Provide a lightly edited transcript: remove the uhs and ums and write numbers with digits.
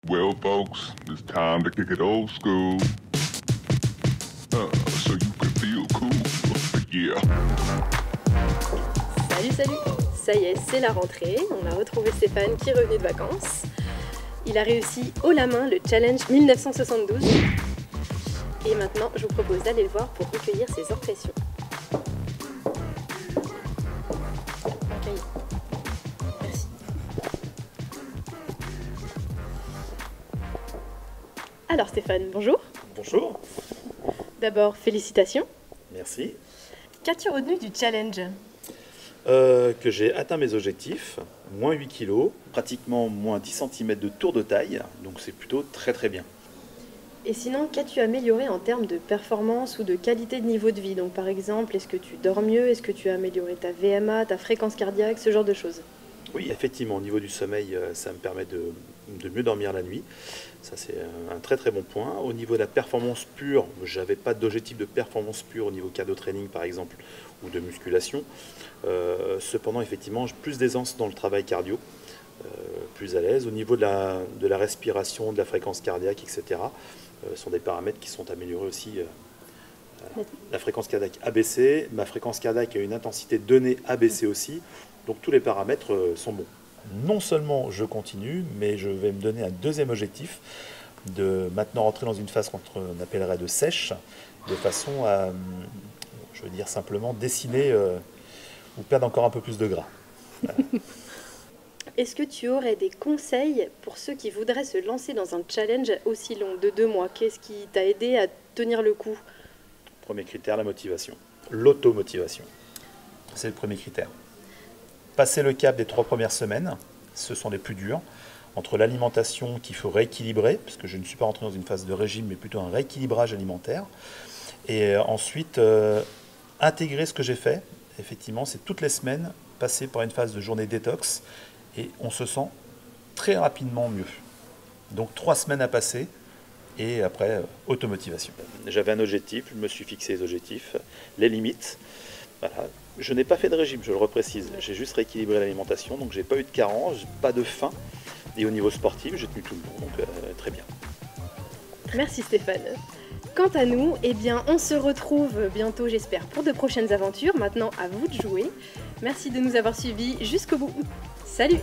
Well, folks, it's time to kick it old school. So you can feel cool. Yeah. Salut, salut! Ça y est, c'est la rentrée. On a retrouvé Stéphane qui est revenu de vacances. Il a réussi haut la main le challenge 1972. Et maintenant, je vous propose d'aller le voir pour recueillir ses impressions. Accueille. Merci. Alors Stéphane, bonjour. Bonjour, D'abord, félicitations. merci. Qu'as-tu retenu du challenge? Que j'ai atteint mes objectifs, moins 8 kg, pratiquement moins 10 cm de tour de taille, donc c'est plutôt très très bien. Et sinon, qu'as-tu amélioré en termes de performance ou de qualité de niveau de vie? Donc par exemple, est-ce que tu dors mieux? Est-ce que tu as amélioré ta VMA, ta fréquence cardiaque, ce genre de choses? Oui, effectivement, au niveau du sommeil, ça me permet de mieux dormir la nuit. Ça, c'est un très très bon point. Au niveau de la performance pure, j'avais pas d'objectif de performance pure au niveau cardio training par exemple, ou de musculation. Cependant, effectivement, j'ai plus d'aisance dans le travail cardio, plus à l'aise. Au niveau de la respiration, de la fréquence cardiaque, etc., sont des paramètres qui sont améliorés aussi. La fréquence cardiaque a baissé, ma fréquence cardiaque a une intensité donnée a baissé aussi, donc tous les paramètres sont bons. Non seulement je continue, mais je vais me donner un deuxième objectif, de maintenant rentrer dans une phase qu'on appellerait de sèche, de façon à, je veux dire simplement, dessiner ou perdre encore un peu plus de gras. Voilà. Est-ce que tu aurais des conseils pour ceux qui voudraient se lancer dans un challenge aussi long, de 2 mois? Qu'est-ce qui t'a aidé à tenir le coup? Premier critère, la motivation. L'automotivation. C'est le premier critère. Passer le cap des 3 premières semaines, ce sont les plus durs. Entre l'alimentation qu'il faut rééquilibrer, parce que je ne suis pas rentré dans une phase de régime, mais plutôt un rééquilibrage alimentaire. Et ensuite, intégrer ce que j'ai fait. Effectivement, c'est toutes les semaines passer par une phase de journée détox. Et on se sent très rapidement mieux. Donc 3 semaines à passer. Et après, automotivation. J'avais un objectif, je me suis fixé les objectifs, les limites. Voilà. Je n'ai pas fait de régime, je le reprécise. J'ai juste rééquilibré l'alimentation, donc j'ai pas eu de carence, pas de faim. Et au niveau sportif, j'ai tenu tout le long, donc très bien. Merci Stéphane. Quant à nous, eh bien, on se retrouve bientôt, j'espère, pour de prochaines aventures. Maintenant, à vous de jouer. Merci de nous avoir suivis jusqu'au bout. Salut!